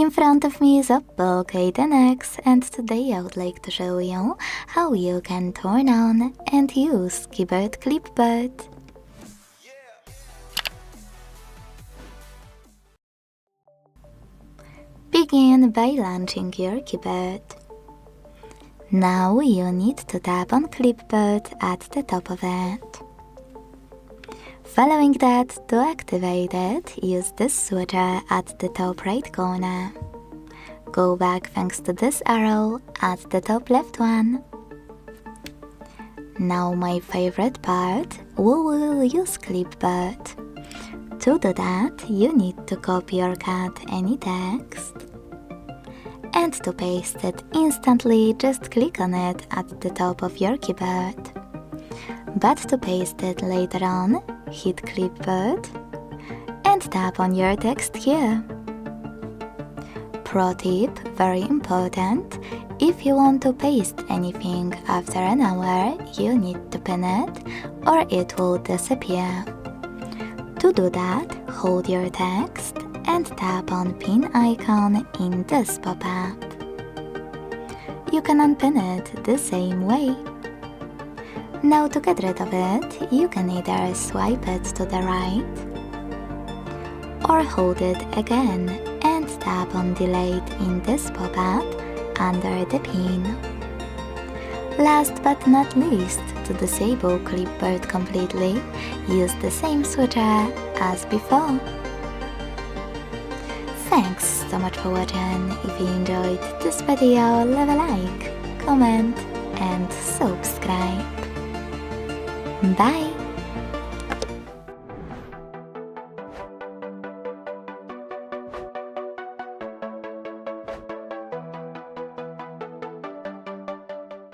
In front of me is OPPO K10x, and today I would like to show you how you can turn on and use keyboard Clipboard. Begin by launching your keyboard. Now you need to tap on Clipboard at the top of it. Following that, to activate it, use this switcher at the top right corner. Go back thanks to this arrow at the top left one. Now my favorite part, we will use Clipboard. To do that, you need to copy or cut any text. And to paste it instantly, just click on it at the top of your keyboard. But to paste it later on, hit Clipboard and tap on your text here. Pro tip, very important, if you want to paste anything after an hour, you need to pin it or it will disappear. To do that, hold your text and tap on pin icon in this pop-up. You can unpin it the same way. Now to get rid of it, you can either swipe it to the right or hold it again and tap on delete in this pop-up under the pin. Last but not least, to disable Clipboard completely, use the same switcher as before. Thanks so much for watching. If you enjoyed this video, leave a like, comment and subscribe. Bye!